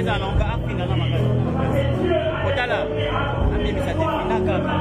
eza longa afinga na makasi kotala amebisa te fina kaka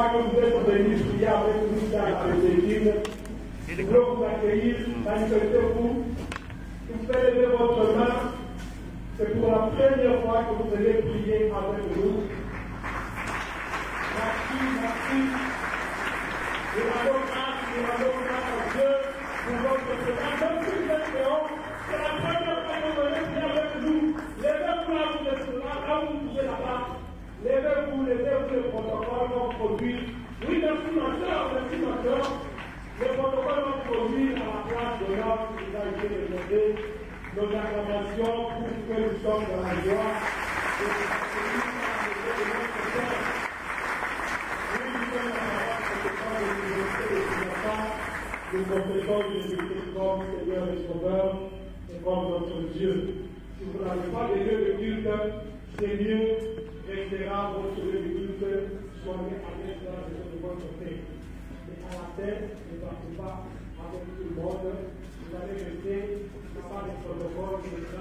fois que vous êtes venus prier avec nous dans la Pédéline, je veux vous accueillir, manifestez-vous, vous faites lever votre main. C'est pour la première fois que vous allez prier avec nous. Merci, merci. Nous rendons grâce à Dieu pour votre présence. Même si vous êtes dehors, c'est la première fois que vous venez prier avec nous. Levez-vous là, vous êtes là, là où vous pouvez là-bas. Levez-vous le protocole va produire. Oui, merci ma soeur, merci ma soeur. Le protocole va produire à la place de l'homme qui nous a été demandé. Nos acclamations pour que nous sommes dans la joie. Nous confessons Jésus-Christ comme Seigneur et Sauveur et comme notre Dieu. Si vous n'avez pas de lieu de culte, c'est mieux, restera votre lieu de culte, soyez à l'aise dans la maison de votre Père. Mais à la tête, ne partez pas avec tout le monde, vous allez rester. Pas de protocole, etc.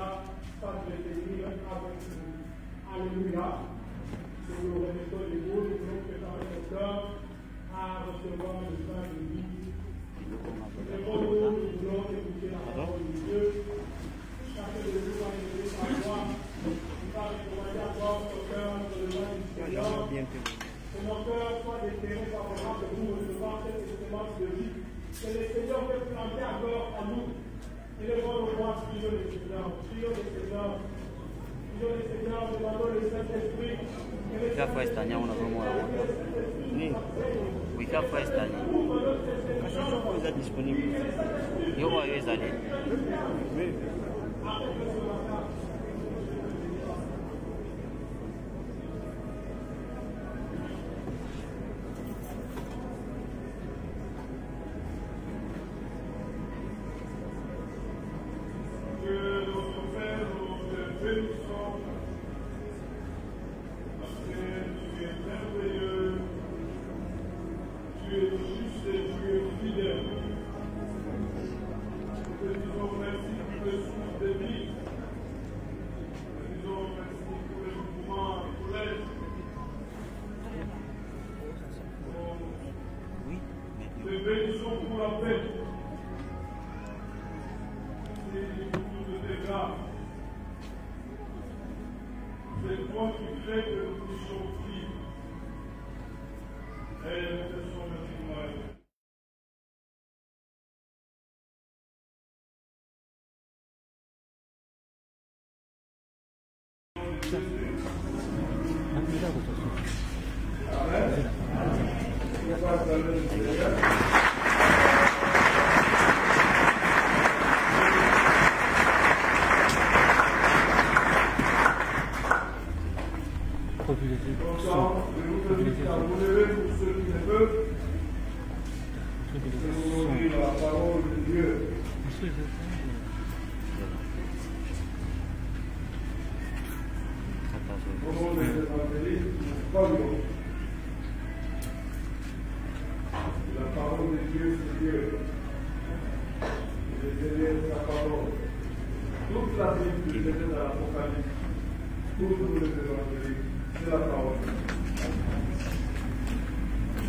Pas de tenir avec vous. Alléluia. Nous nous remettons debout, nous voulons préparer nos cœurs à recevoir le pain de vie. Nous voulons écouter la parole de Dieu. Chacun de nous va écouter sa voix. Il va recommander à toi notre cœur sur le nom du Seigneur. Que nos cœurs soient des terrains favorables de nous recevoir cette semence de vie. Que le Seigneur veut planter encore en nous. Et le bon roi, prions le Seigneur, prions le Seigneur, prions le Seigneur, demandons le Saint-Esprit. Wika Festa nya unavyomuona ni Wika Festa ni kama disponible yo waweza ni C'est toi qui fais que nous puissions vivre. Et nous te sommes témoins.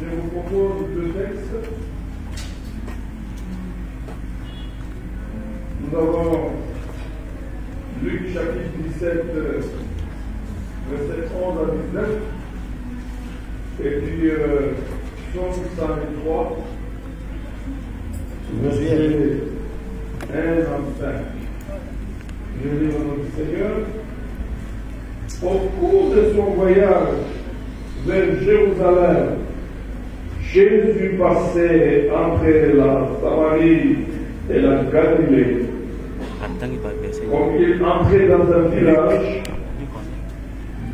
Je vous propose deux textes. Nous avons Luc chapitre 17, verset 11 à 19, et puis Psaume 103, verset 1 à 5. Je lis au nom du Seigneur. Au cours de son voyage vers Jérusalem, Jésus passait entre la Samarie et la Galilée. Comme il entrait dans un village,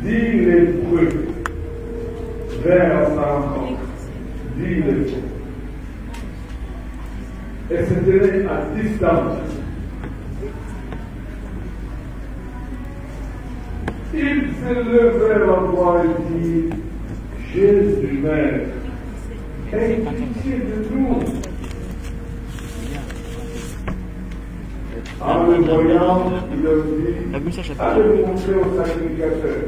10 lépreux vinrent à sa rencontre. 10 lépreux. Et se tenaient à distance. Ils s'élevèrent la voix et dirent: Jésus, Maître, aie pitié de nous. En le voyant, il leur dit: allez vous montrer au sacrificateur.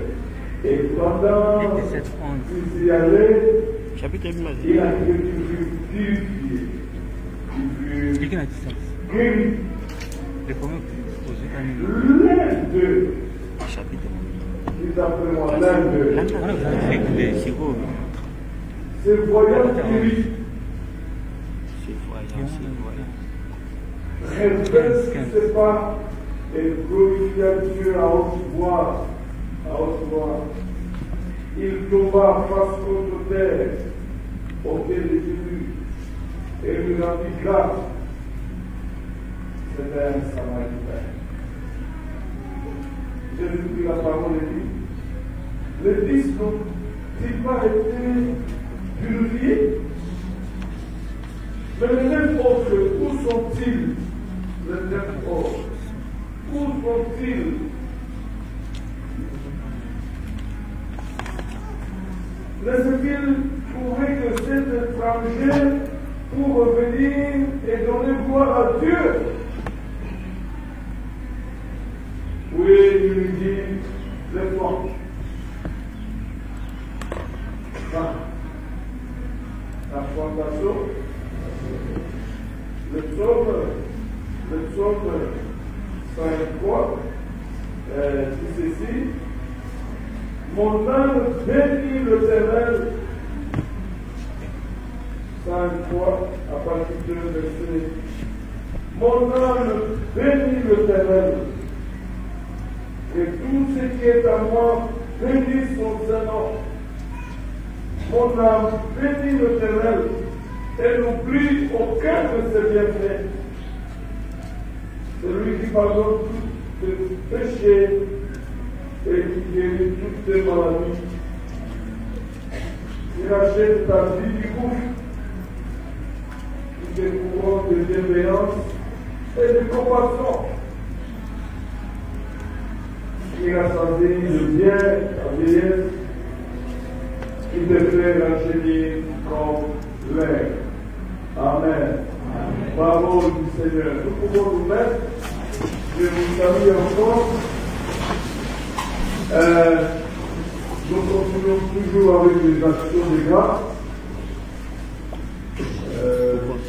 Et pendant qu'ils y allaient, Chapitre 1. Il a été purifié. Quelqu'un a dit ça. Guéri. Les premiers L'un d'eux. chapitre. Dites après moi, l'un d'eux. Se voyant guéri. Révèle ce qui se passe et glorifia Dieu à haute voix. À haute voix. Il tomba face contre terre au pied de Jésus et lui rendit grâce. C'était un Samaritain. Jésus prit la parole et dit, les 10 n'ont-ils pas été purifiés? Mais les 9 autres, où sont-ils? Les 9 autres, où sont-ils? Laisse-t-il trouver que cet étranger pour revenir et donner gloire à Dieu? Oui, il lui dit, lève-toi. La fondation, le psaume 53, dit ceci, mon âme bénit l'Éternel. 53, à partir de verset. Mon âme bénit l'Éternel. Et tout ce qui est à moi bénit son Saint-Nom. Mon âme bénit l'Éternel et n'oublie aucun de ses bienfaits. Celui qui pardonne tous tes péchés et qui guérit toutes tes maladies. Il achète ta vie du gouffre, qui te couronne de bienveillance et de compassion. Il rassemble le bien, la vieillesse, qui te fait racheter comme l'air. Amen. Parole du Seigneur. Nous pouvons nous mettre. Je vous salue encore. Nous continuons toujours avec les actions de grâce.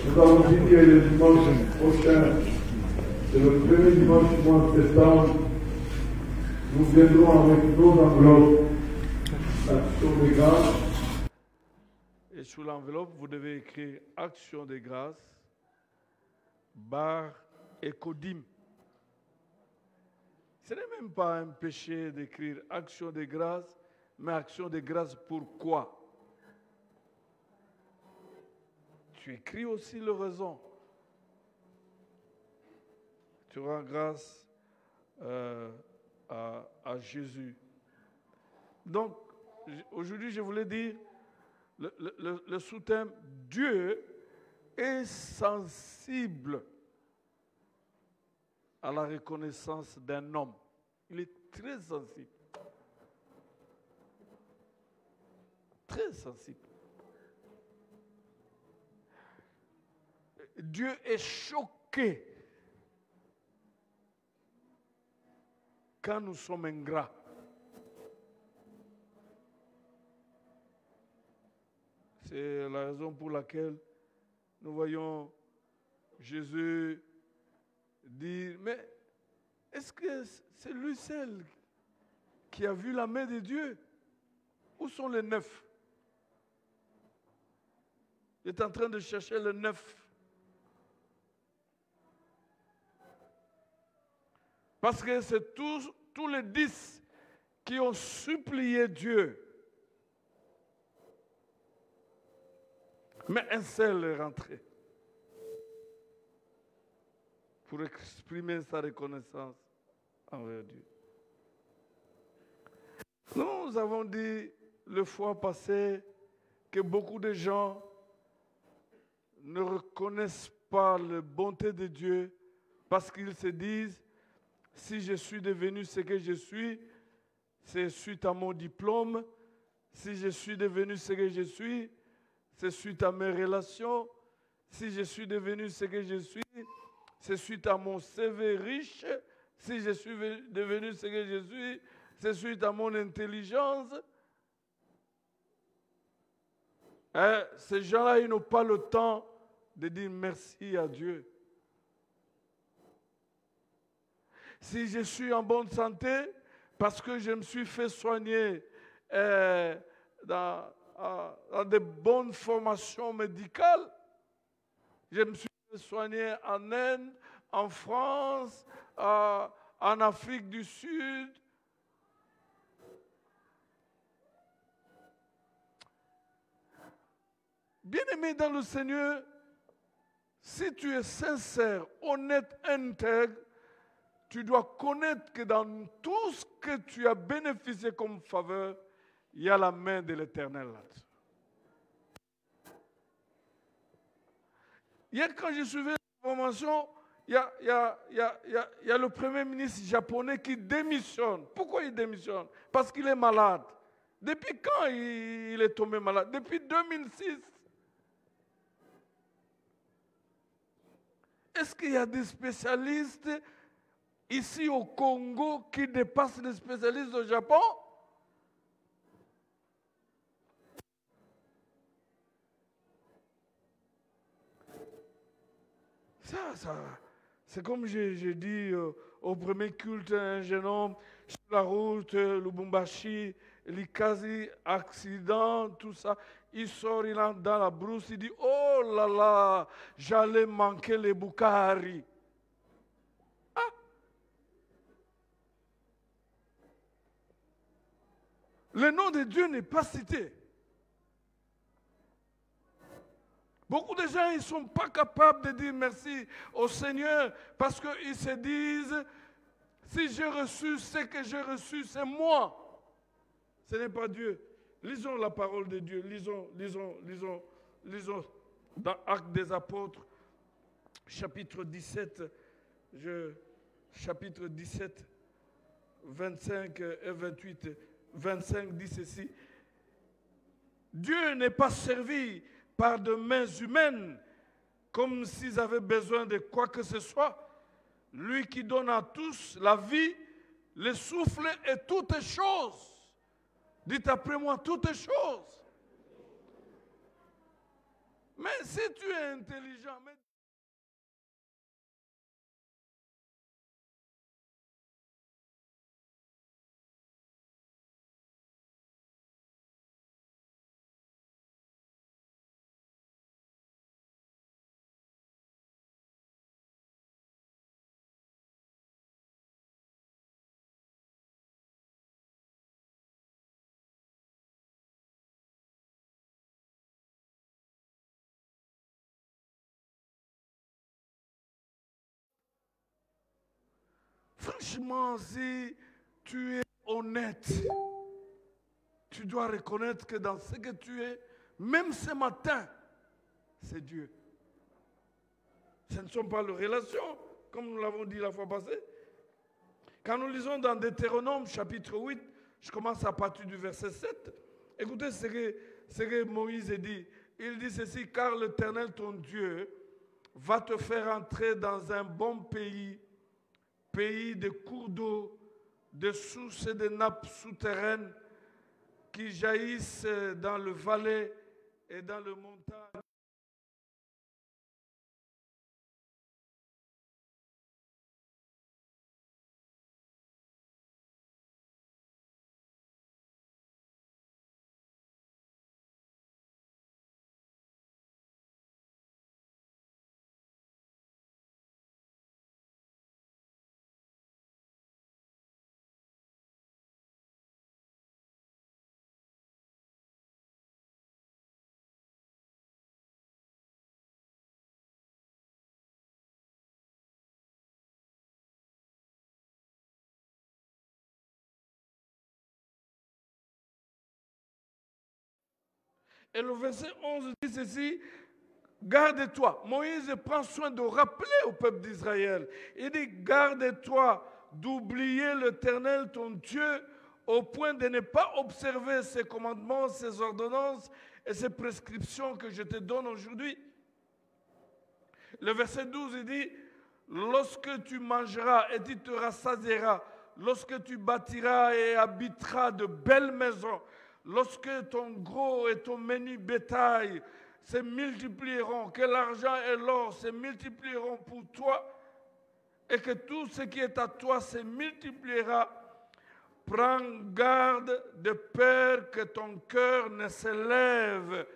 Nous avons dit que le dimanche prochain, c'est le premier dimanche du mois de septembre, nous viendrons avec nos enveloppes d'actions de grâce. Et sous l'enveloppe, vous devez écrire Action de grâce, barre Ecodim. Ce n'est même pas un péché d'écrire Action de grâce, mais Action de grâce pourquoi? Tu écris aussi le raison. Tu rends grâce à Jésus. Donc, aujourd'hui, je voulais dire le sous-thème, Dieu est sensible à la reconnaissance d'un homme. Il est très sensible. Très sensible. Dieu est choqué quand nous sommes ingrats. C'est la raison pour laquelle nous voyons Jésus dire, mais est-ce que c'est lui seul qui a vu la main de Dieu? Où sont les 9? Il est en train de chercher le 9. Parce que c'est tous les 10 qui ont supplié Dieu. Mais un seul est rentré pour exprimer sa reconnaissance envers Dieu. Nous avons dit le fois passé que beaucoup de gens ne reconnaissent pas la bonté de Dieu parce qu'ils se disent, si je suis devenu ce que je suis, c'est suite à mon diplôme. Si je suis devenu ce que je suis, c'est suite à mes relations. Si je suis devenu ce que je suis, c'est suite à mon CV riche. Si je suis devenu ce que je suis, c'est suite à mon intelligence. Ces gens-là, ils n'ont pas le temps de dire merci à Dieu. Si je suis en bonne santé, parce que je me suis fait soigner dans des bonnes formations médicales, je me suis fait soigner en Inde, en France, en Afrique du Sud. Bien-aimé dans le Seigneur, si tu es sincère, honnête, intègre, tu dois connaître que dans tout ce que tu as bénéficié comme faveur, il y a la main de l'Éternel là-dessus. Hier, quand je suivais la formation, il y a le premier ministre japonais qui démissionne. Pourquoi il démissionne? Parce qu'il est malade. Depuis quand il est tombé malade? Depuis 2006. Est-ce qu'il y a des spécialistes ici au Congo qui dépassent les spécialistes au Japon? C'est comme j'ai dit au premier culte, un jeune homme sur la route, Lubumbashi, Likazi, accident, tout ça. Il sort, il entre dans la brousse, il dit, oh là là, j'allais manquer les Bukari. Ah! Le nom de Dieu n'est pas cité. Beaucoup de gens, ils ne sont pas capables de dire merci au Seigneur parce qu'ils se disent, si j'ai reçu ce que j'ai reçu, c'est moi. Ce n'est pas Dieu. Lisons la parole de Dieu. Lisons dans Actes des Apôtres, chapitre 17, chapitre 17, 25 et 28. 25 dit ceci. Dieu n'est pas servi par de mains humaines, comme s'ils avaient besoin de quoi que ce soit. Lui qui donne à tous la vie, le souffle et toutes choses. Dites après moi, toutes choses. Mais si tu es intelligent, franchement, si tu es honnête, tu dois reconnaître que dans ce que tu es, même ce matin, c'est Dieu. Ce ne sont pas les relations, comme nous l'avons dit la fois passée. Quand nous lisons dans Deutéronome, chapitre 8, je commence à partir du verset 7. Écoutez ce que Moïse dit. Il dit ceci, car l'Éternel, ton Dieu, va te faire entrer dans un bon pays, pays de cours d'eau, de sources et de nappes souterraines qui jaillissent dans le vallée et dans le montagne. Et le verset 11 dit ceci, garde-toi. Moïse prend soin de rappeler au peuple d'Israël. Il dit, garde-toi d'oublier l'Éternel, ton Dieu, au point de ne pas observer ses commandements, ses ordonnances et ses prescriptions que je te donne aujourd'hui. Le verset 12, il dit, lorsque tu mangeras et tu te rassasieras, lorsque tu bâtiras et habiteras de belles maisons, lorsque ton gros et ton menu bétail se multiplieront, que l'argent et l'or se multiplieront pour toi, et que tout ce qui est à toi se multipliera, prends garde de peur que ton cœur ne s'élève,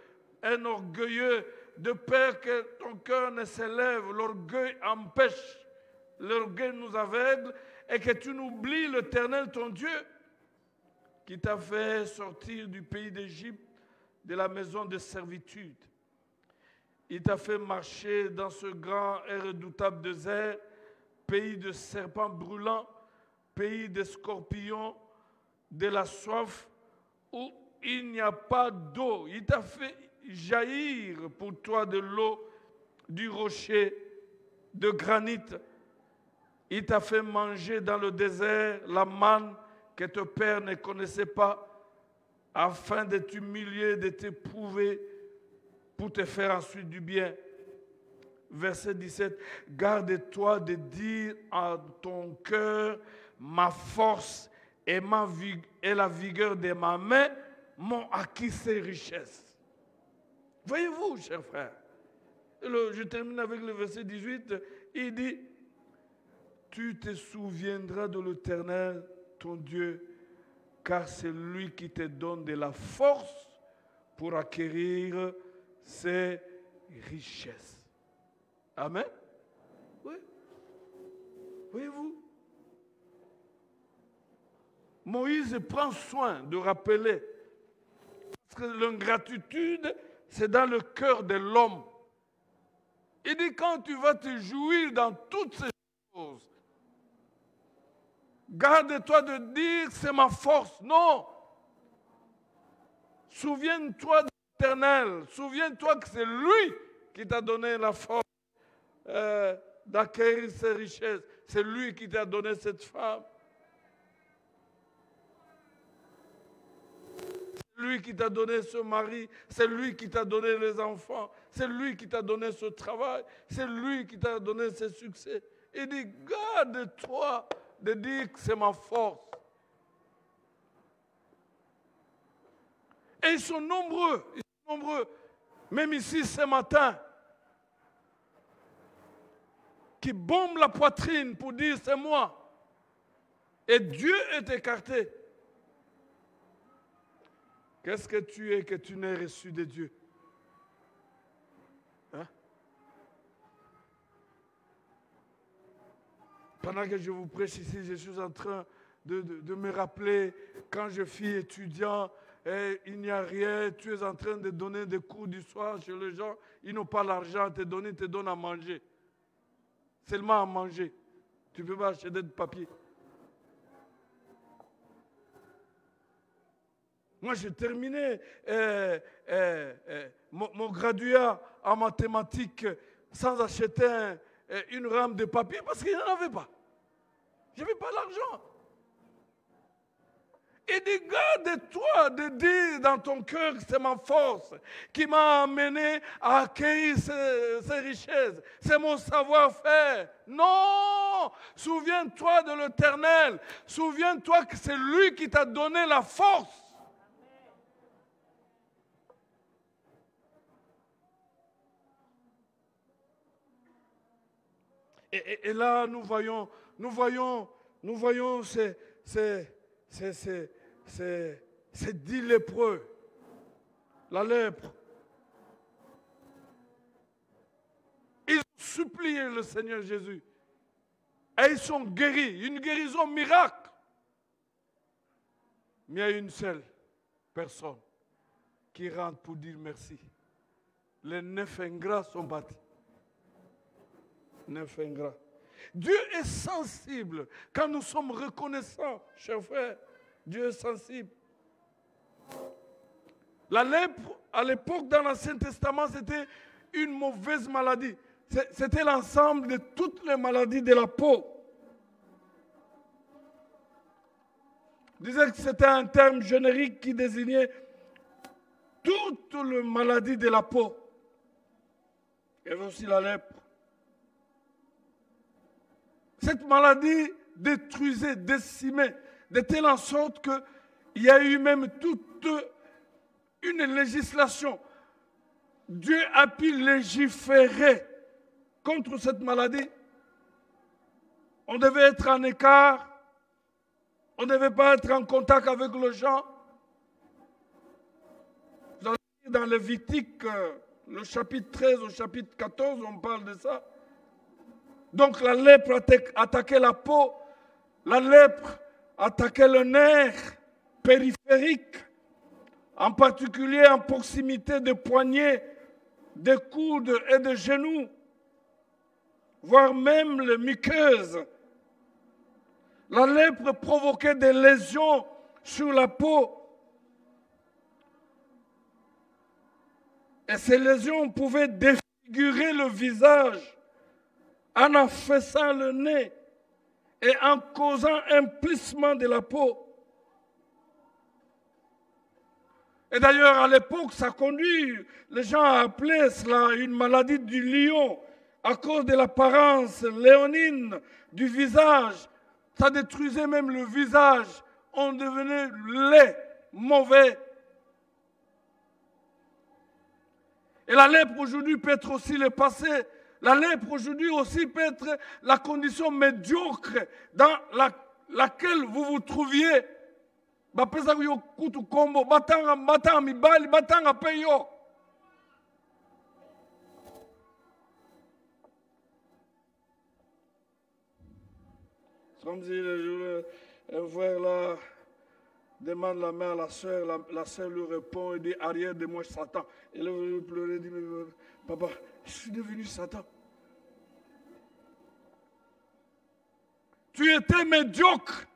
un orgueilleux, de peur que ton cœur ne s'élève. L'orgueil empêche, l'orgueil nous aveugle, et que tu n'oublies l'Éternel ton Dieu, qui t'a fait sortir du pays d'Égypte, de la maison de servitude. Il t'a fait marcher dans ce grand et redoutable désert, pays de serpents brûlants, pays de scorpions, de la soif, où il n'y a pas d'eau. Il t'a fait jaillir pour toi de l'eau, du rocher, de granit. Il t'a fait manger dans le désert la manne que ton père ne connaissait pas, afin de t'humilier, de t'éprouver, pour te faire ensuite du bien. Verset 17, garde-toi de dire en ton cœur, ma force et la vigueur de ma main m'ont acquis ces richesses. Voyez-vous, chers frères, je termine avec le verset 18, il dit, tu te souviendras de l'Éternel, ton Dieu, car c'est lui qui te donne de la force pour acquérir ses richesses. Amen. Oui. Voyez-vous, Moïse prend soin de rappeler, parce que l'ingratitude, c'est dans le cœur de l'homme. Il dit, quand tu vas te jouir dans toutes ces choses, garde-toi de dire, c'est ma force. Non. Souviens-toi de l'Éternel. Souviens-toi que c'est lui qui t'a donné la force d'acquérir ses richesses. C'est lui qui t'a donné cette femme. C'est lui qui t'a donné ce mari. C'est lui qui t'a donné les enfants. C'est lui qui t'a donné ce travail. C'est lui qui t'a donné ce succès. Il dit, garde-toi de dire que c'est ma force. Et ils sont nombreux. Même ici ce matin, qui bombent la poitrine pour dire c'est moi. Et Dieu est écarté. Qu'est-ce que tu es que tu n'aies reçu de Dieu? Hein? Pendant que je vous prêche ici, je suis en train de me rappeler, quand je fus étudiant, et il n'y a rien, tu es en train de donner des cours du soir chez les gens, ils n'ont pas l'argent à te donner, ils te donnent à manger. Seulement à manger. Tu ne peux pas acheter de papier. Moi, j'ai terminé mon graduat en mathématiques sans acheter une rame de papier parce qu'il n'y en avait pas. Je n'avais pas l'argent. Il dit, garde-toi de dire dans ton cœur que c'est ma force qui m'a amené à acquérir ces richesses. C'est mon savoir-faire. Non! Souviens-toi de l'Éternel. Souviens-toi que c'est lui qui t'a donné la force. Et là, nous voyons ces 10 lépreux, la lèpre. Ils ont supplié le Seigneur Jésus. Et ils sont guéris, une guérison miracle. Mais il y a une seule personne qui rentre pour dire merci. Les 9 ingrats sont battus. 9 ingrats. Dieu est sensible quand nous sommes reconnaissants, chers frères. Dieu est sensible. La lèpre, à l'époque, dans l'Ancien Testament, c'était une mauvaise maladie. C'était l'ensemble de toutes les maladies de la peau. Je disais que c'était un terme générique qui désignait toutes les maladies de la peau. Il y avait aussi la lèpre. Cette maladie détruisait, décimait, de telle en sorte qu'il y a eu même toute une législation. Dieu a pu légiférer contre cette maladie. On devait être en écart. On ne devait pas être en contact avec les gens. Vous allez dans Lévitique, le chapitre 13 au chapitre 14, on parle de ça. Donc la lèpre attaquait la peau, la lèpre attaquait le nerf périphérique, en particulier en proximité des poignets, des coudes et des genoux, voire même les muqueuses. La lèpre provoquait des lésions sur la peau. Et ces lésions pouvaient défigurer le visage en affaissant le nez et en causant un plissement de la peau. Et d'ailleurs, à l'époque, ça conduit les gens à appeler cela une maladie du lion à cause de l'apparence léonine du visage. Ça détruisait même le visage. On devenait laid, mauvais. Et la lèpre aujourd'hui peut être aussi le passé. La lèpre aujourd'hui aussi peut être la condition médiocre dans laquelle vous vous trouviez. Comme si le jour, un frère là demande la main à la sœur, la sœur lui répond et dit arrière de moi Satan. Et là il pleurait, dit mais papa, je suis devenu Satan. Tu étais médiocre,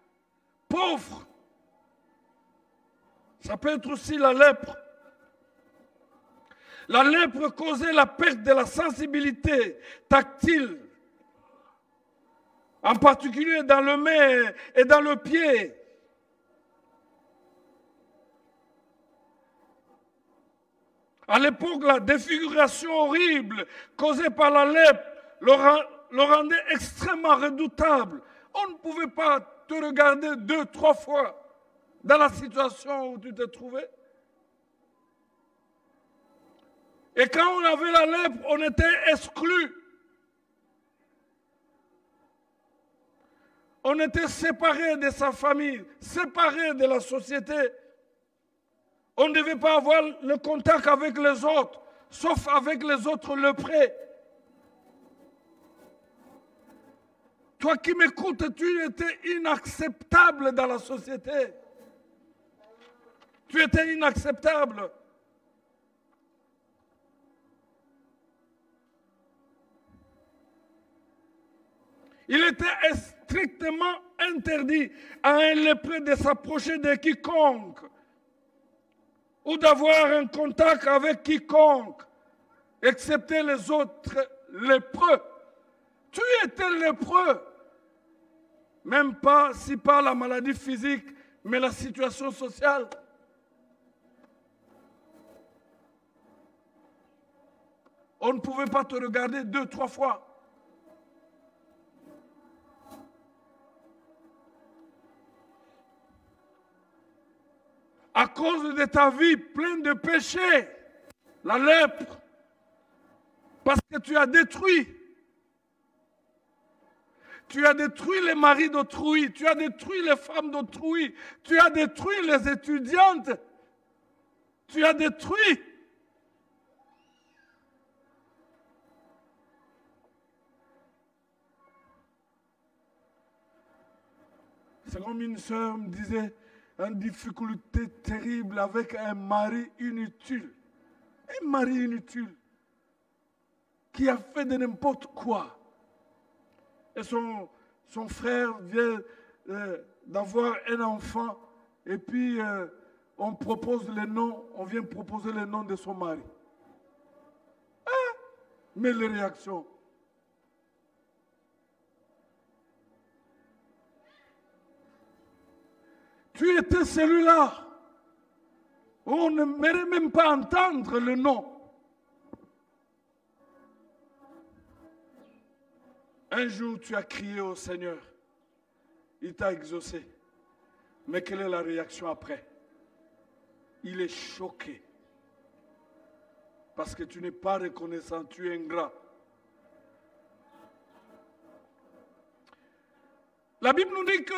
pauvre. Ça peut être aussi la lèpre. La lèpre causait la perte de la sensibilité tactile, en particulier dans le main et dans le pied. À l'époque, la défiguration horrible causée par la lèpre le rendait extrêmement redoutable. On ne pouvait pas te regarder 2, 3 fois dans la situation où tu te trouvais. Et quand on avait la lèpre, on était exclu. On était séparé de sa famille, séparé de la société. On ne devait pas avoir le contact avec les autres, sauf avec les autres lépreux. Toi qui m'écoutes, tu étais inacceptable dans la société. Tu étais inacceptable. Il était strictement interdit à un lépreux de s'approcher de quiconque ou d'avoir un contact avec quiconque, excepté les autres lépreux. Tu étais lépreux, même pas si pas la maladie physique, mais la situation sociale. On ne pouvait pas te regarder 2, 3 fois. À cause de ta vie pleine de péchés, la lèpre, parce que tu as détruit les maris d'autrui, tu as détruit les femmes d'autrui, tu as détruit les étudiantes, tu as détruit. C'est comme une sœur me disait, une difficulté terrible avec un mari inutile. Un mari inutile qui a fait de n'importe quoi. Et son frère vient d'avoir un enfant et puis on propose le nom, on vient proposer le nom de son mari. Hein? Mais les réactions. Tu étais celui-là. On ne mérite même pas entendre le nom. Un jour, tu as crié au Seigneur. Il t'a exaucé. Mais quelle est la réaction après? Il est choqué. Parce que tu n'es pas reconnaissant, tu es ingrat. La Bible nous dit que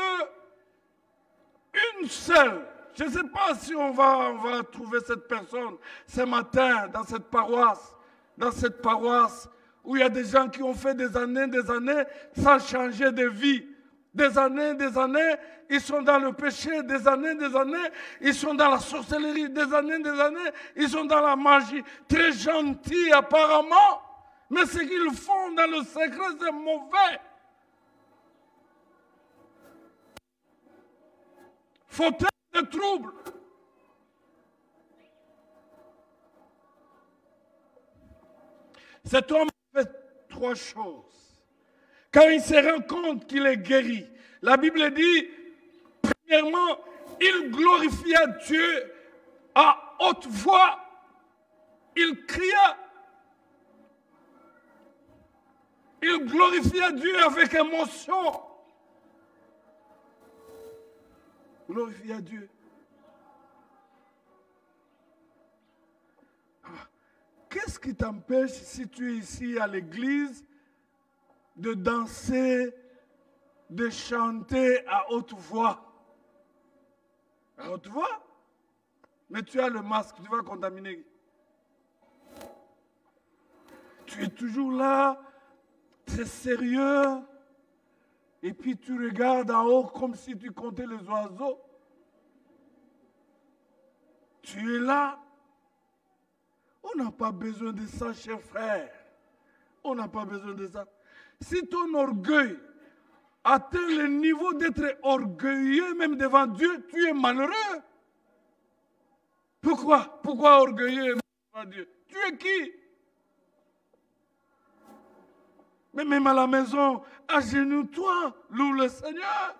une seule, je ne sais pas si on va trouver cette personne ce matin dans cette paroisse où il y a des gens qui ont fait des années sans changer de vie. Des années, ils sont dans le péché, des années, ils sont dans la sorcellerie, des années, ils sont dans la magie. Très gentils apparemment, mais ce qu'ils font dans le secret, c'est mauvais. Fauteuil de trouble. Cet homme fait 3 choses. Quand il se rend compte qu'il est guéri, la Bible dit, premièrement, il glorifia Dieu à haute voix. Il cria. Il glorifia Dieu avec émotion. Glorifia Dieu. Qu'est-ce qui t'empêche, si tu es ici à l'église, de danser, de chanter à haute voix? À haute voix? Mais tu as le masque, tu vas contaminer. Tu es toujours là, c'est sérieux, et puis tu regardes en haut comme si tu comptais les oiseaux. Tu es là. On n'a pas besoin de ça, cher frère. On n'a pas besoin de ça. Si ton orgueil atteint le niveau d'être orgueilleux même devant Dieu, tu es malheureux. Pourquoi? Pourquoi orgueilleux devant Dieu? Tu es qui? Mais même à la maison, agenouille-toi, loue le Seigneur.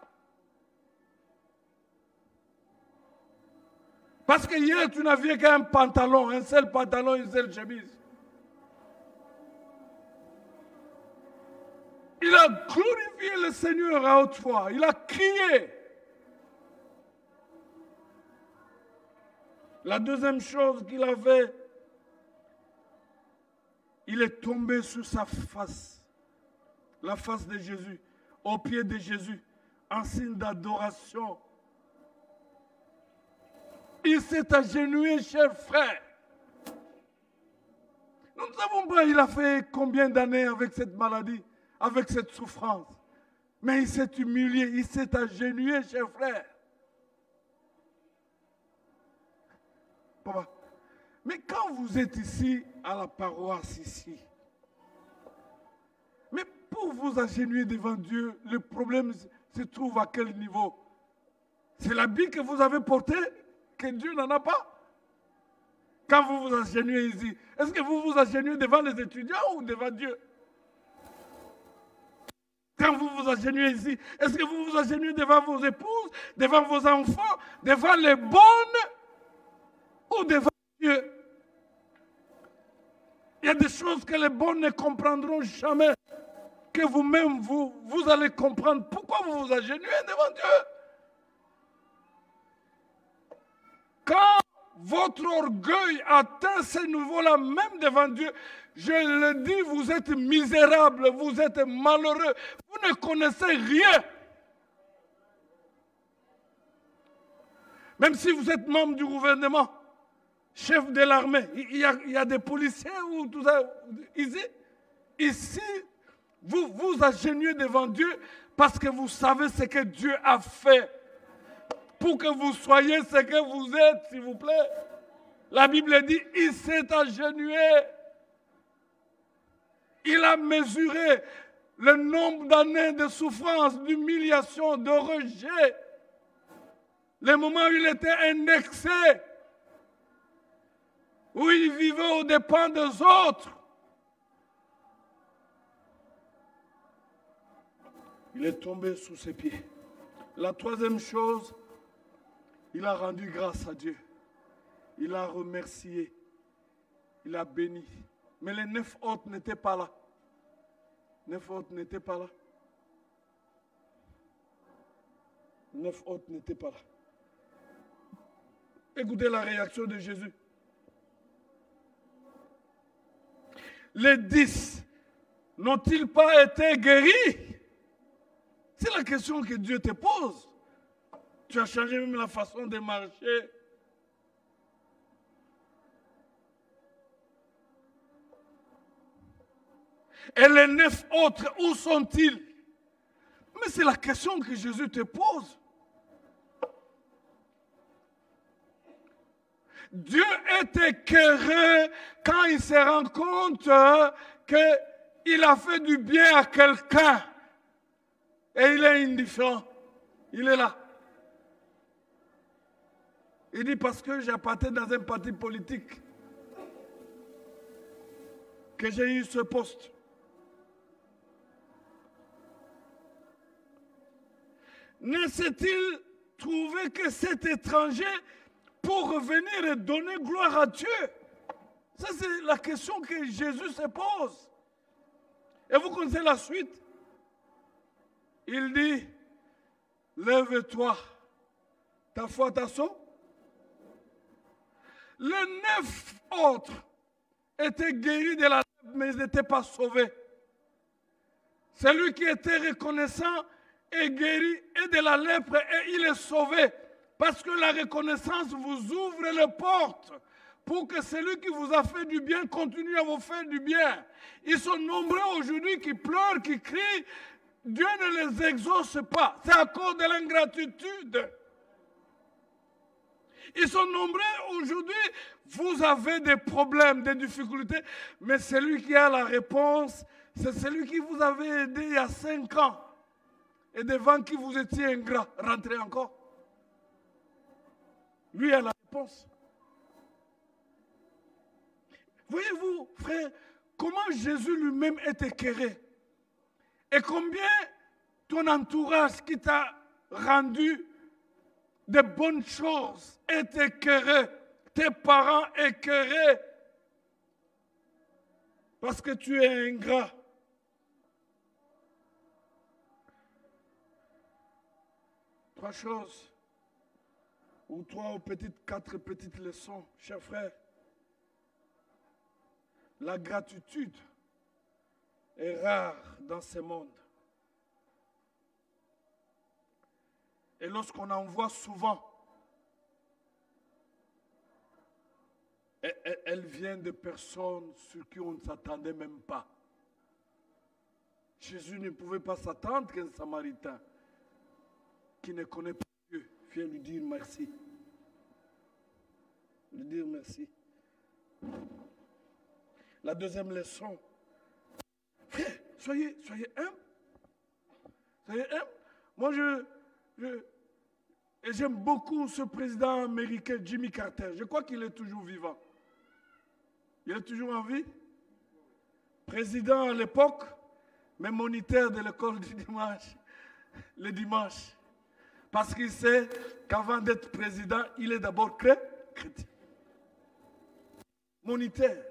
Parce que hier, tu n'avais qu'un pantalon, un seul pantalon, une seule chemise. Il a glorifié le Seigneur à haute voix. Il a crié. La deuxième chose qu'il a fait, il est tombé sur sa face. La face de Jésus, au pied de Jésus, en signe d'adoration. Il s'est agenouillé, cher frère. Nous ne savons pas, il a fait combien d'années avec cette maladie, avec cette souffrance. Mais il s'est humilié, il s'est agenouillé, cher frère. Papa, mais quand vous êtes ici, à la paroisse ici, mais pour vous agenouiller devant Dieu, le problème se trouve à quel niveau? C'est l'habit que vous avez porté que Dieu n'en a pas. Quand vous vous agenouillez ici, est-ce que vous vous agenouillez devant les étudiants ou devant Dieu? Quand vous vous agenouillez ici, est-ce que vous vous agenouillez devant vos épouses, devant vos enfants, devant les bonnes ou devant Dieu? Il y a des choses que les bonnes ne comprendront jamais, que vous-même, vous allez comprendre. Pourquoi vous vous agenouillez devant Dieu? Quand votre orgueil atteint ce niveau-là, même devant Dieu, je le dis, vous êtes misérable, vous êtes malheureux, vous ne connaissez rien. Même si vous êtes membre du gouvernement, chef de l'armée, il y a des policiers ou tout ça. Ici, vous vous agenouillez devant Dieu parce que vous savez ce que Dieu a fait pour que vous soyez ce que vous êtes, s'il vous plaît. La Bible dit, il s'est agenouillé. Il a mesuré le nombre d'années de souffrance, d'humiliation, de rejet. Les moments où il était indexé, où il vivait aux dépens des autres. Il est tombé sous ses pieds. La troisième chose, il a rendu grâce à Dieu. Il a remercié. Il a béni. Mais les 9 autres n'étaient pas là. 9 autres n'étaient pas là. 9 autres n'étaient pas là. Écoutez la réaction de Jésus. les 10 n'ont-ils pas été guéris? C'est la question que Dieu te pose. Tu as changé même la façon de marcher. Et les 9 autres, où sont-ils? Mais c'est la question que Jésus te pose. Dieu est écœuré quand il se rend compte qu'il a fait du bien à quelqu'un. Et il est indifférent. Il est là. Il dit parce que j'appartenais dans un parti politique que j'ai eu ce poste. Ne s'est-il trouvé que cet étranger pour revenir et donner gloire à Dieu? Ça, c'est la question que Jésus se pose. Et vous connaissez la suite. Il dit, lève-toi, ta foi t'a sauvé. Les 9 autres étaient guéris de la lèpre, mais ils n'étaient pas sauvés. Celui qui était reconnaissant est guéri et de la lèpre et il est sauvé. Parce que la reconnaissance vous ouvre les portes pour que celui qui vous a fait du bien continue à vous faire du bien. Ils sont nombreux aujourd'hui qui pleurent, qui crient. Dieu ne les exauce pas. C'est à cause de l'ingratitude. Ils sont nombreux aujourd'hui. Vous avez des problèmes, des difficultés. Mais celui qui a la réponse, c'est celui qui vous avait aidé il y a 5 ans. Et devant qui vous étiez ingrat, rentrez encore. Lui a la réponse. Voyez-vous, frère, comment Jésus lui-même est écœuré. Et combien ton entourage qui t'a rendu de bonnes choses est écœuré. Tes parents écœurés. Parce que tu es ingrat. Trois choses, ou 3 ou peut-être 4 petites leçons, chers frères. La gratitude est rare dans ce monde. Et lorsqu'on en voit souvent, elle vient de personnes sur qui on ne s'attendait même pas. Jésus ne pouvait pas s'attendre qu'un Samaritain qui ne connaît pas Dieu vienne lui dire merci. Lui dire merci. La deuxième leçon. Frère, soyez humbles. Soyez humbles. Moi, j'aime beaucoup ce président américain, Jimmy Carter. Je crois qu'il est toujours vivant. Il est toujours en vie. Président à l'époque, mais moniteur de l'école du dimanche. Le dimanche. Parce qu'il sait qu'avant d'être président, il est d'abord chrétien. Moniteur.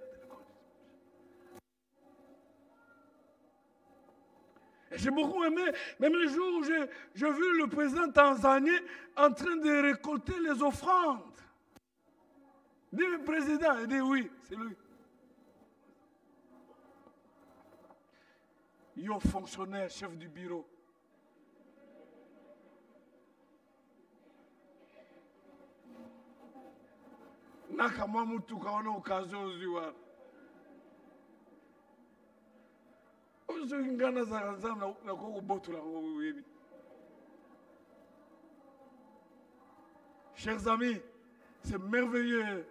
Et j'ai beaucoup aimé, même le jour où j'ai vu le président tanzanien en train de récolter les offrandes. Il dit, le président, il dit oui, c'est lui. Yo, fonctionnaire, chef du bureau. Nakamwa mutuka wana occasion oziwa. Ngana za nzambe na ko botola ko yebi. Chers amis, c'est merveilleux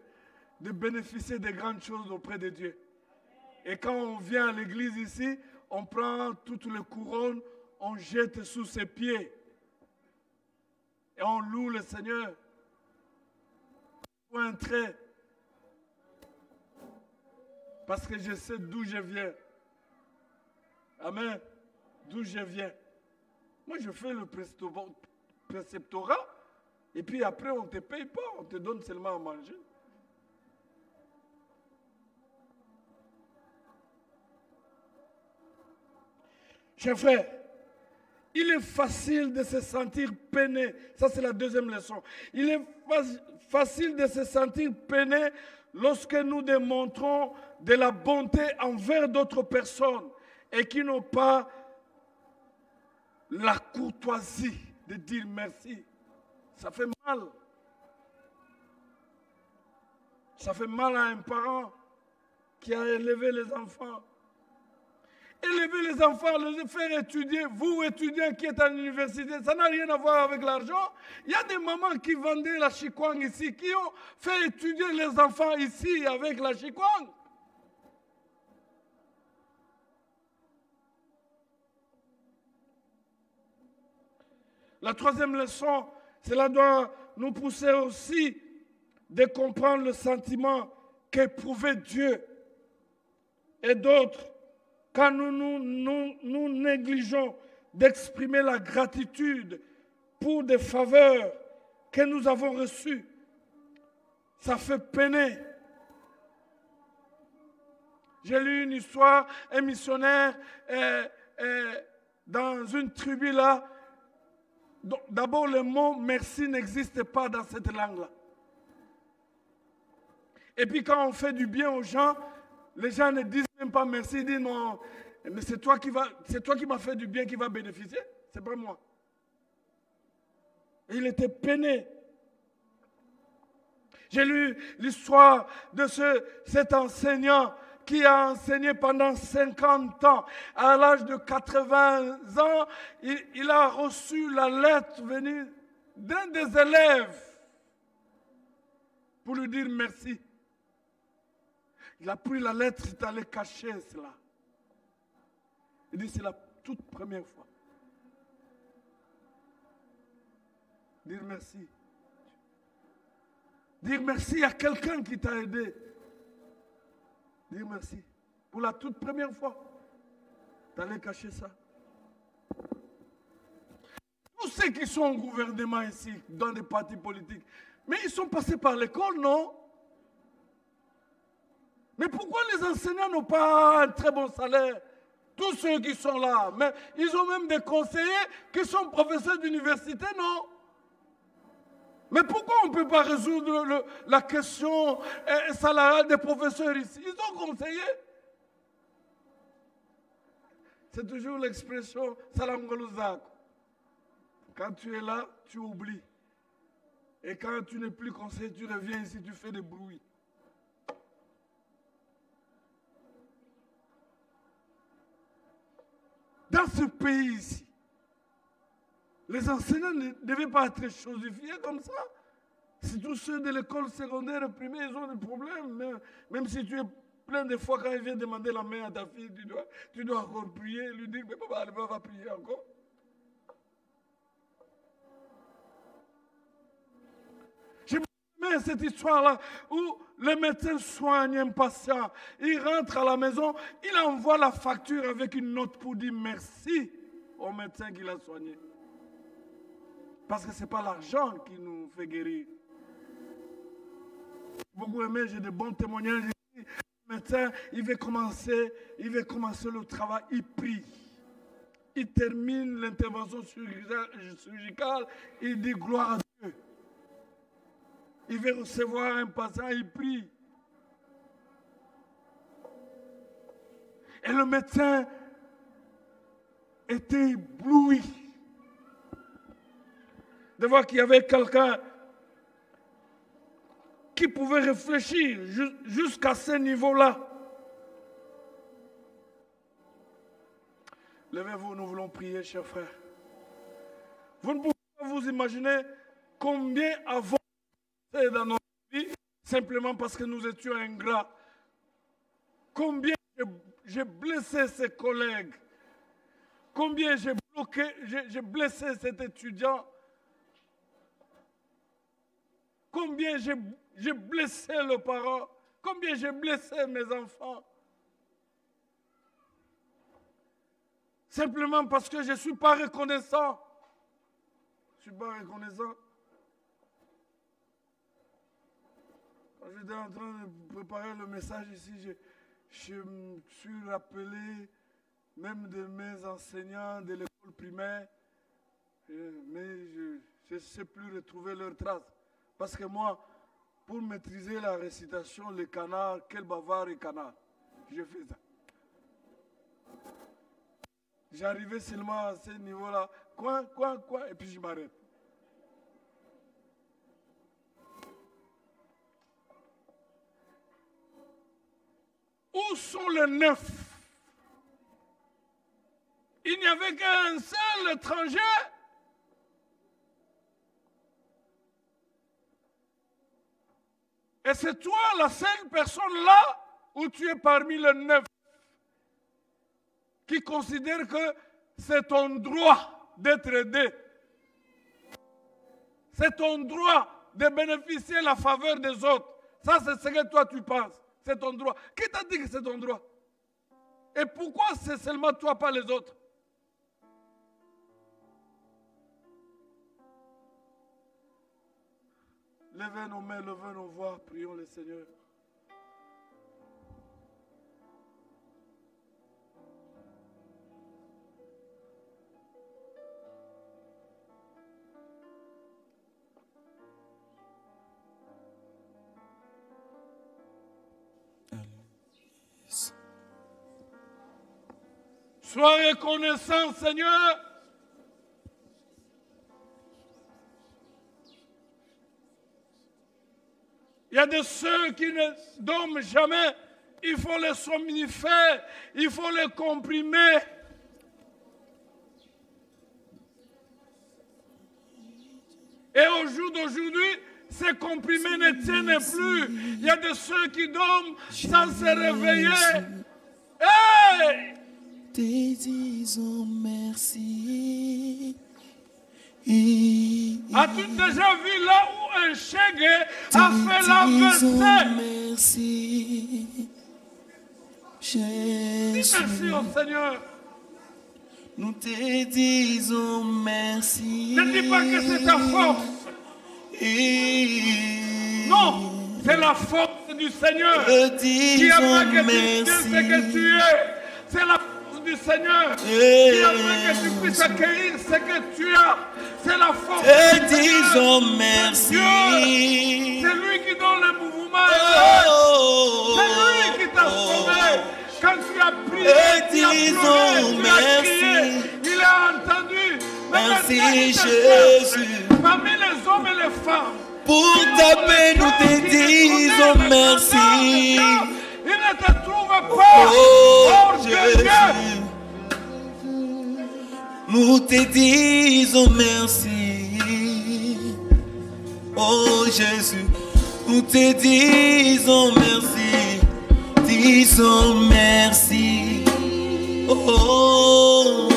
de bénéficier des grandes choses auprès de Dieu. Et quand on vient à l'église ici, on prend toutes les couronnes, on jette sous ses pieds. Et on loue le Seigneur. Un trait. Parce que je sais d'où je viens. Amen. D'où je viens. Moi, je fais le préceptorat. Et puis après, on ne te paye pas. On te donne seulement à manger. Chers frères, Il est facile de se sentir peiné. Ça, c'est la deuxième leçon. Il est facile de se sentir peiné lorsque nous démontrons de la bonté envers d'autres personnes et qui n'ont pas la courtoisie de dire merci. Ça fait mal. Ça fait mal à un parent qui a élevé les enfants. Élever les enfants, les faire étudier, vous étudiants qui êtes à l'université, ça n'a rien à voir avec l'argent. Il y a des mamans qui vendaient la chikwang ici, qui ont fait étudier les enfants ici avec la chikwang. La troisième leçon, cela doit nous pousser aussi de comprendre le sentiment qu'éprouvait Dieu et d'autres quand nous négligeons d'exprimer la gratitude pour des faveurs que nous avons reçues. Ça fait peiner. J'ai lu une histoire, un missionnaire dans une tribu là. D'abord, le mot merci n'existe pas dans cette langue-là. Et puis quand on fait du bien aux gens, les gens ne disent même pas merci, ils disent non, mais c'est toi qui m'as fait du bien qui va bénéficier, c'est pas moi. Et il était peiné. J'ai lu l'histoire de cet enseignant qui a enseigné pendant 50 ans. À l'âge de 80 ans, il a reçu la lettre venue d'un des élèves pour lui dire merci. Il a pris la lettre, il est allé cacher cela. Il dit, c'est la toute première fois. Dire merci. Dire merci à quelqu'un qui t'a aidé. Dire merci. Pour la toute première fois. Tu allais cacher ça. Tous ceux qui sont au gouvernement ici, dans des partis politiques, mais ils sont passés par l'école, non? Mais pourquoi les enseignants n'ont pas un très bon salaire? Tous ceux qui sont là, mais ils ont même des conseillers qui sont professeurs d'université, non? Mais pourquoi on ne peut pas résoudre la question salariale des professeurs ici? Ils ont conseillé. C'est toujours l'expression Salam Golozak. Quand tu es là, tu oublies. Et quand tu n'es plus conseiller, tu reviens ici, tu fais des bruits. Dans ce pays ici, les enseignants ne devaient pas être chosifiés comme ça. Si tous ceux de l'école secondaire primaire, ils ont des problèmes. Même si tu es plein de fois, quand il vient demander la main à ta fille, tu dois encore prier, lui dire, mais papa, elle va prier encore. J'ai aimé cette histoire-là où le médecin soigne un patient. Il rentre à la maison, il envoie la facture avec une note pour dire merci au médecin qui l'a soigné. Parce que ce n'est pas l'argent qui nous fait guérir. Beaucoup aimé, j'ai de bons témoignages ici. Le médecin, il veut commencer le travail, il prie. Il termine l'intervention chirurgicale, il dit gloire à Dieu. Il veut recevoir un patient, il prie. Et le médecin était ébloui de voir qu'il y avait quelqu'un qui pouvait réfléchir jusqu'à ce niveau-là. Levez-vous, nous voulons prier, chers frères. Vous ne pouvez pas vous imaginer combien avons dans notre vie, simplement parce que nous étions ingrats. Combien j'ai blessé ses collègues. Combien j'ai blessé cet étudiant. Combien j'ai blessé le parent. Combien j'ai blessé mes enfants. Simplement parce que je ne suis pas reconnaissant. Je ne suis pas reconnaissant. Quand j'étais en train de préparer le message ici, je me suis rappelé même de mes enseignants de l'école primaire Mais je ne sais plus retrouver leurs traces. Parce que moi, pour maîtriser la récitation, le canard, quel bavard et canard, je fais ça. J'arrivais seulement à ce niveau-là, quoi, et puis je m'arrête. Où sont les 9? Il n'y avait qu'un seul étranger. Et c'est toi la seule personne là où tu es parmi les 9 qui considère que c'est ton droit d'être aidé. C'est ton droit de bénéficier de la faveur des autres. Ça, c'est ce que toi tu penses. C'est ton droit. Qui t'a dit que c'est ton droit? Et pourquoi c'est seulement toi, pas les autres? Levez nos mains, levez nos voix, prions le Seigneur. Sois reconnaissant, Seigneur. Il y a de ceux qui ne dorment jamais. Il faut les somnifier. Il faut les comprimer. Et au jour d'aujourd'hui, ces comprimés ne tiennent plus. Il y a de ceux qui dorment sans se réveiller. Hey! Te disons merci. As-tu déjà vu là où un chèque a fait la vaisselle? Merci. Dis merci au Seigneur. Nous te disons merci. Ne dis pas que c'est ta force. Non, c'est la force du Seigneur qui a fait que tu sois ce que tu es. C'est la force du Seigneur qui a fait que tu puisses accueillir ce que tu as. C'est la force te disons merci. C'est lui qui donne le mouvement. C'est lui qui t'a sauvé. Quand tu as prié, tu as pleuré, tu as crié, il a entendu. Merci Jésus. Parmi les hommes et les femmes, pour ta paix, nous te disons merci. Il ne te trouve pas hors de Dieu. Nous te disons merci. Oh Jésus, nous te disons merci. Disons merci. Oh,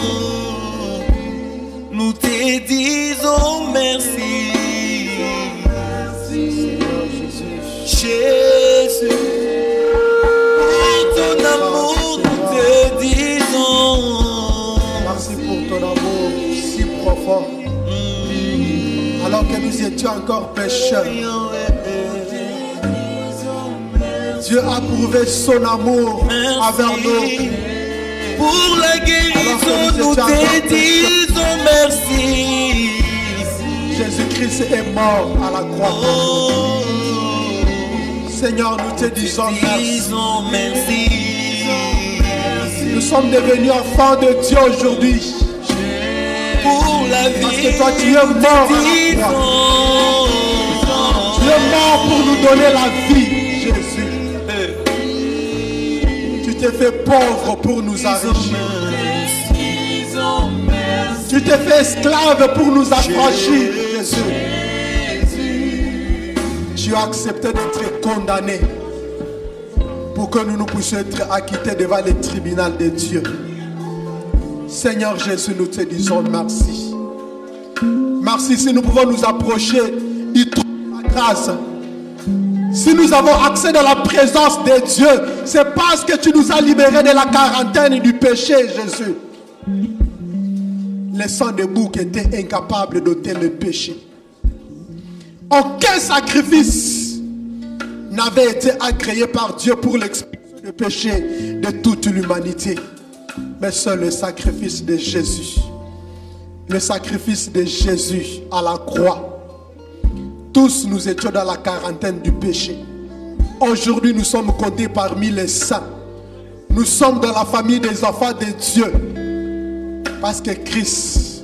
nous te disons merci. Jésus, pour ton amour, nous te disons. Merci pour ton amour si profond. Alors que nous étions encore pécheurs, Dieu a prouvé son amour envers nous. Pour la guérison, nous te disons merci. Jésus-Christ est mort à la croix. Seigneur, nous te disons merci. Nous sommes devenus enfants de Dieu aujourd'hui. Pour la vie, parce que toi tu es mort à la croix. Tu es mort pour nous donner la vie, Jésus. Tu t'es fait pauvre pour nous enrichir. Tu t'es fait esclave pour nous affranchir, Jésus. Tu as accepté d'être condamné pour que nous puissions être acquittés devant le tribunal de Dieu. Seigneur Jésus, nous te disons merci. Merci si nous pouvons nous approcher du trône de la grâce. Si nous avons accès dans la présence de Dieu, c'est parce que tu nous as libérés de la quarantaine et du péché, Jésus. Les sang de bouc étaient incapables d'ôter le péché. Aucun sacrifice n'avait été agréé par Dieu pour l'expiation du péché de toute l'humanité. Mais seul le sacrifice de Jésus. le sacrifice de Jésus à la croix. Tous nous étions dans la quarantaine du péché. Aujourd'hui, nous sommes comptés parmi les saints. Nous sommes dans la famille des enfants de Dieu. Parce que Christ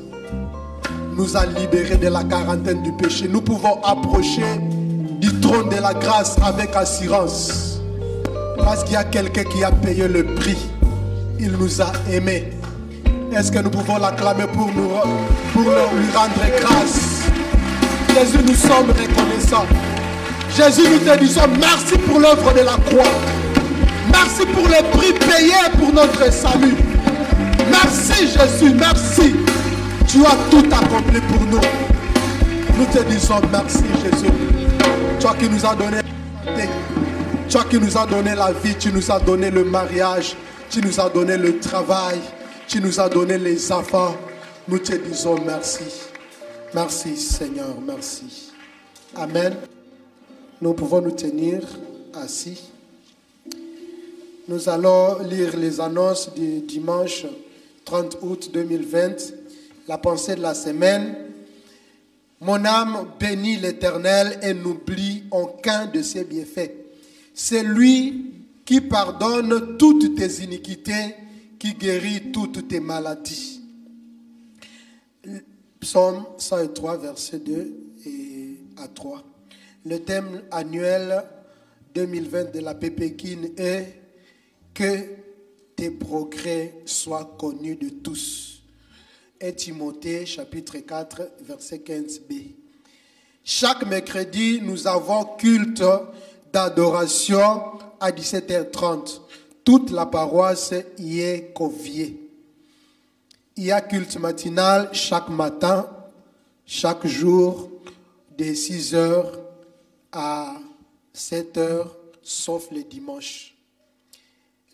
nous a libérés de la quarantaine du péché. Nous pouvons approcher du trône de la grâce avec assurance. Parce qu'il y a quelqu'un qui a payé le prix. Il nous a aimés. Est-ce que nous pouvons l'acclamer pour lui rendre grâce? Jésus, nous sommes reconnaissants. Jésus, nous te disons merci pour l'œuvre de la croix. Merci pour le prix payé pour notre salut. Merci Jésus, merci. Tu as tout accompli pour nous. Nous te disons merci Jésus. Toi qui nous as donné la santé, toi qui nous as donné la vie, tu nous as donné le mariage, tu nous as donné le travail, tu nous as donné les enfants. Nous te disons merci. Merci Seigneur, merci. Amen. Nous pouvons nous tenir assis. Nous allons lire les annonces du dimanche 30 août 2020. La pensée de la semaine. Mon âme bénit l'Éternel et n'oublie aucun de ses bienfaits. C'est lui qui pardonne toutes tes iniquités, qui guérit toutes tes maladies. Psaume 103, versets 2 à 3. Le thème annuel 2020 de la Pépékine est que tes progrès soient connus de tous. Et Timothée, chapitre 4, verset 15b. Chaque mercredi, nous avons culte d'adoration à 17h30. Toute la paroisse y est conviée. Il y a culte matinal chaque matin, chaque jour, de 6h à 7h, sauf le dimanche.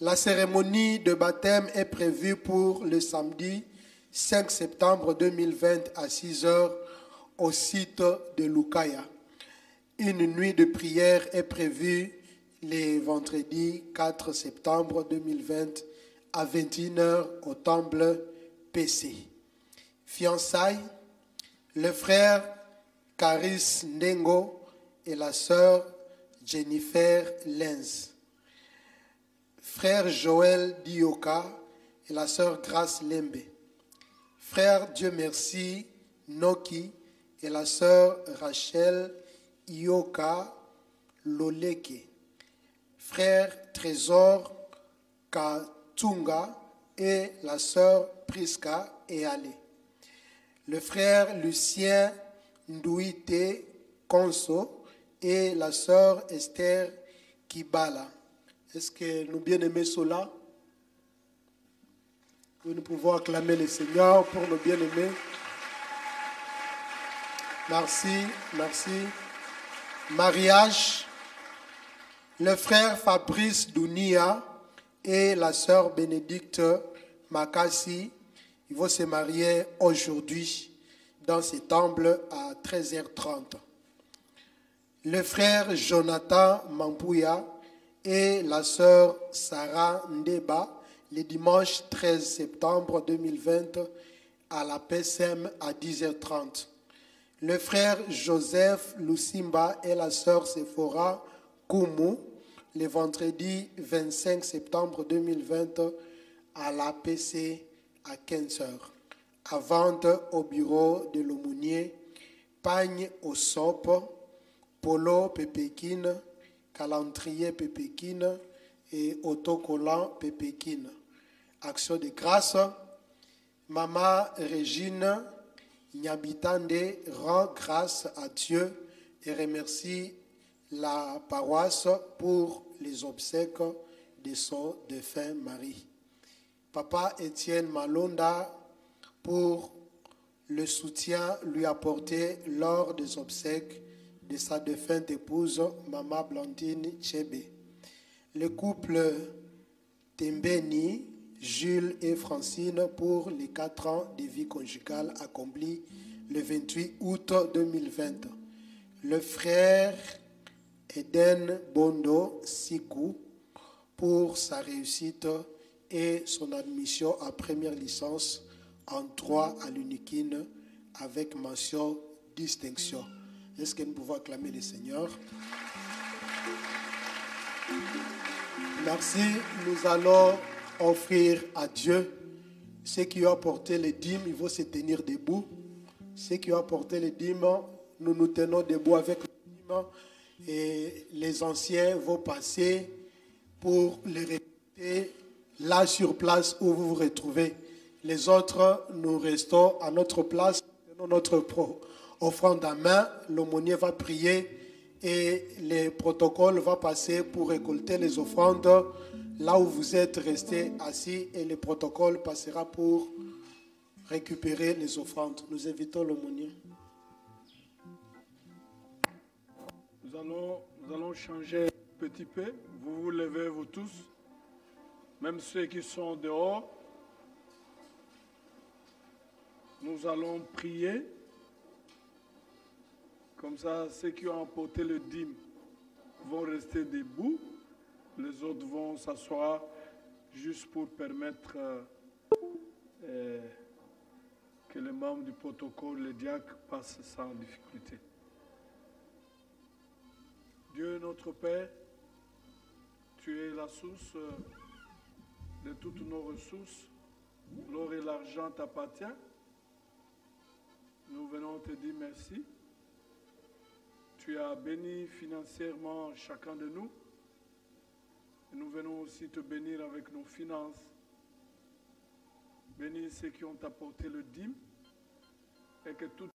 La cérémonie de baptême est prévue pour le samedi 5 septembre 2020 à 6h au site de Lukaya. Une nuit de prière est prévue le vendredi 4 septembre 2020 à 21h au temple PC. Fiançailles, le frère Caris Ndengo et la sœur Jennifer Lenz. Frère Joël Dioka et la sœur Grace Lembe. Frère Dieu merci Noki et la sœur Rachel Ioka Loleke. Frère Trésor Katunga et la sœur Priska Eale. Le frère Lucien Ndouite Konso et la sœur Esther Kibala. Est-ce que nous bien-aimés sont là? Nous pouvons acclamer le Seigneur pour nos bien-aimés. Merci, merci. Mariage. Le frère Fabrice Dounia et la sœur Bénédicte Makassi, ils vont se marier aujourd'hui dans ce temple à 13h30. Le frère Jonathan Mampouya et la sœur Sarah Ndeba, le dimanche 13 septembre 2020 à la PSM à 10h30. Le frère Joseph Lusimba et la sœur Sephora Koumou, le vendredi 25 septembre 2020 à la PC à 15h. À vendre au bureau de l'aumônier, pagne au sop, polo pépékine, calendrier pépékine et autocollant pépékine. Action de grâce. Maman Régine Nyabitande rend grâce à Dieu et remercie la paroisse pour les obsèques de son défunt mari. Papa Étienne Malonda pour le soutien lui apporté lors des obsèques de sa défunte épouse, Maman Blandine Chebe. Le couple Tembeni, Jules et Francine pour les 4 ans de vie conjugale accomplis le 28 août 2020. Le frère Eden Bondo Sikou pour sa réussite et son admission à première licence en 3 à l'uniquine avec mention distinction. Est-ce que nous pouvons acclamer le Seigneur? Merci. Nous allons offrir à Dieu. Ceux qui ont apporté les dîmes, ils vont se tenir debout. Ceux qui ont apporté les dîmes, nous nous tenons debout avec les dîmes. Et les anciens vont passer pour les répéter là sur place où vous vous retrouvez. Les autres, nous restons à notre place, tenons notre offrande en main. L'aumônier va prier et le protocole va passer pour récolter les offrandes là où vous êtes restés assis, et le protocole passera pour récupérer les offrandes. Nous invitons l'aumônier. Nous allons changer un petit peu. Vous vous levez, vous tous, même ceux qui sont dehors. Nous allons prier. Comme ça, ceux qui ont apporté le dîme vont rester debout. Les autres vont s'asseoir juste pour permettre que les membres du protocole, les diacres, passent sans difficulté. Dieu notre Père, tu es la source de toutes nos ressources. L'or et l'argent t'appartiennent. Nous venons te dire merci. Tu as béni financièrement chacun de nous. Et nous venons aussi te bénir avec nos finances. Bénis ceux qui ont apporté le dîme et que tout le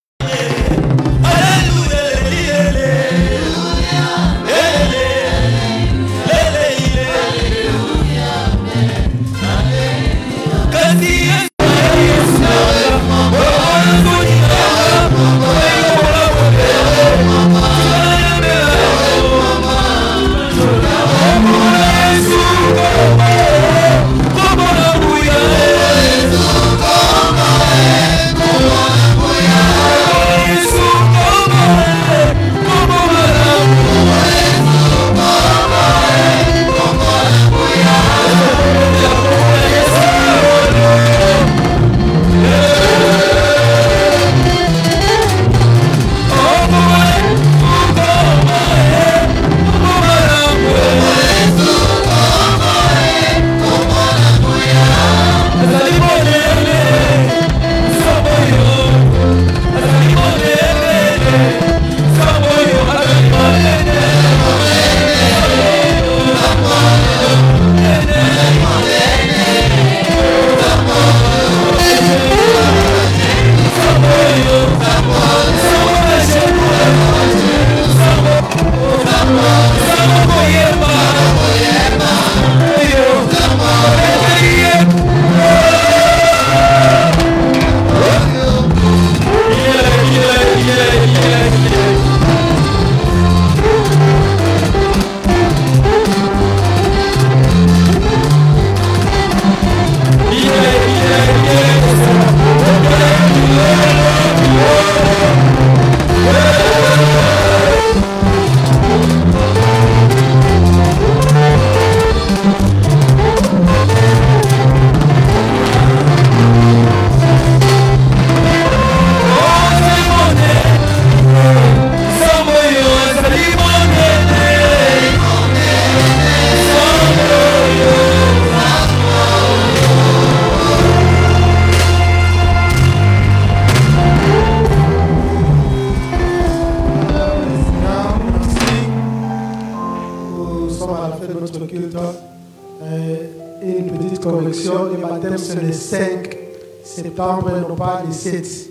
baptême c'est le 5 septembre et non pas le 7.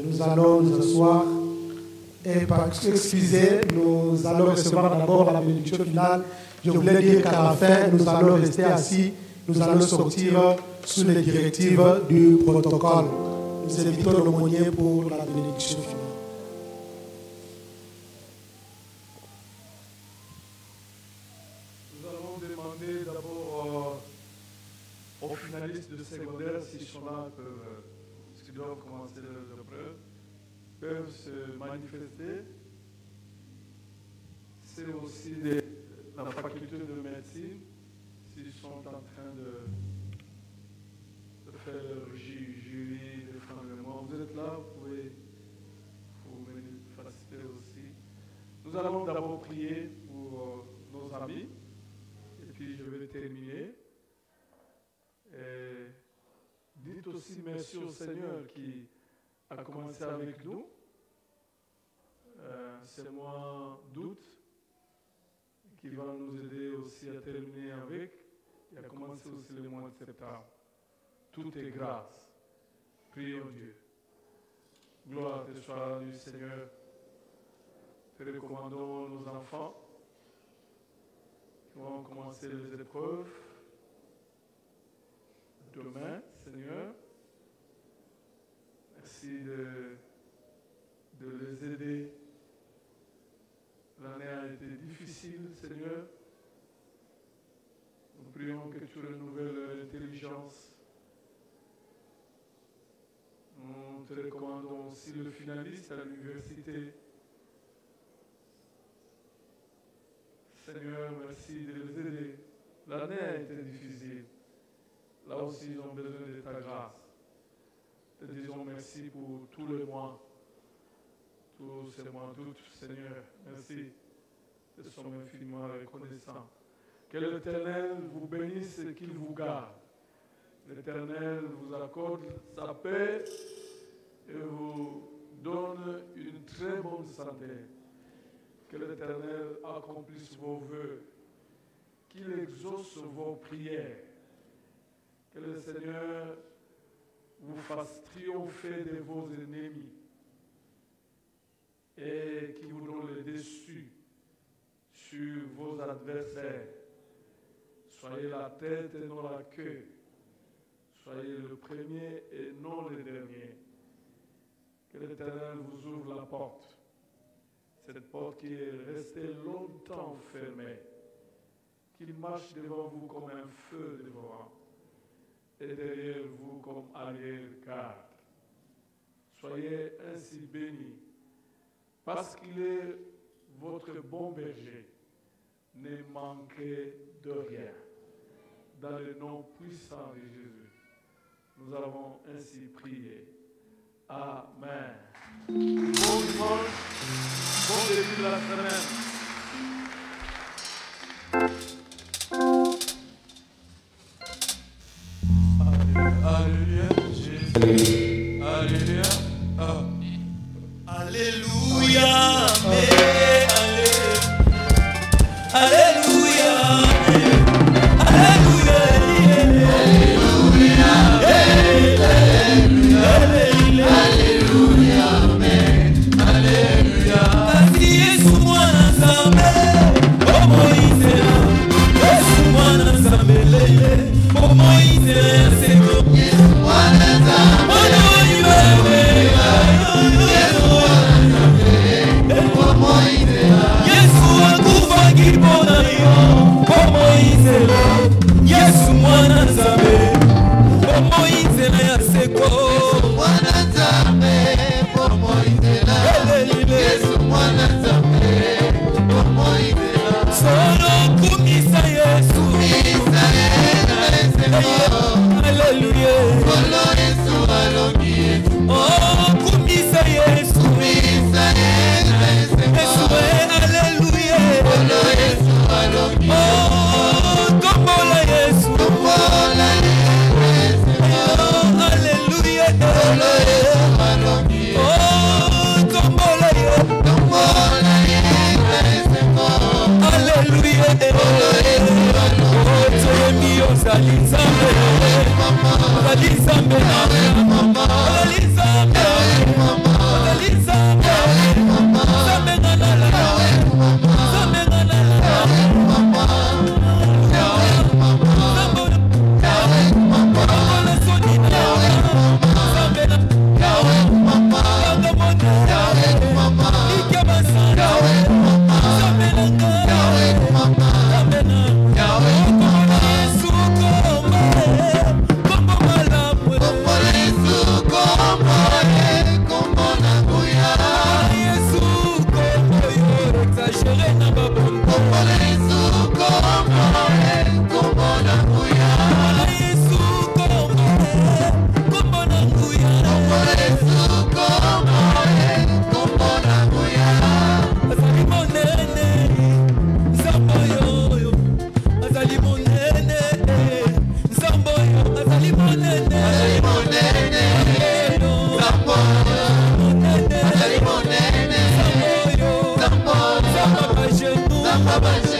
Nous allons nous asseoir et par excusez, nous allons recevoir d'abord la bénédiction finale. Je voulais dire qu'à la fin, nous allons rester assis, nous allons sortir sous les directives du protocole. Nous invitons l'aumônier pour la bénédiction finale. Aux finalistes de secondaire, s'ils sont là, s'ils doivent commencer leurs épreuves, peuvent se manifester. C'est aussi la faculté de médecine, s'ils sont en train de faire leur registre. prier pour nos amis. Et puis je vais terminer. Et dites aussi merci au Seigneur qui a commencé avec nous. C'est moi doute qui va nous aider aussi à terminer avec. Il a commencé aussi le mois de septembre. Tout est grâce. Prions Dieu. Gloire te soit rendue, Seigneur. Te recommandons nos enfants qui vont commencer les épreuves demain, Seigneur. Merci de les aider. L'année a été difficile, Seigneur. Nous prions que tu renouvelles leur intelligence. Nous te recommandons aussi le finaliste à l'université. Seigneur, merci de les aider. L'année a été difficile. Là aussi, ils ont besoin de ta grâce. Te disons merci pour tous les mois. Tous ces mois d'août, Seigneur. Merci. Nous sommes infiniment reconnaissants. Que l'Éternel vous bénisse et qu'il vous garde. L'Éternel vous accorde sa paix et vous donne une très bonne santé. Que l'Éternel accomplisse vos vœux, qu'il exauce vos prières. Que le Seigneur vous fasse triompher de vos ennemis et qu'il vous donne le dessus sur vos adversaires. Soyez la tête et non la queue. Soyez le premier et non le dernier. Que l'Éternel vous ouvre la porte. Cette porte qui est restée longtemps fermée. Qu'il marche devant vous comme un feu devant et derrière vous comme arrière-garde. Soyez ainsi bénis. Parce qu'il est votre bon berger. Ne manquez de rien. Dans le nom puissant de Jésus, nous avons ainsi prié. Amen. Bon dimanche, bon début de la semaine. Alléluia, Jésus. Alléluia. Oh. Alléluia. Alléluia. Alléluia. Alizambe, Alizambe, Alizambe, Baba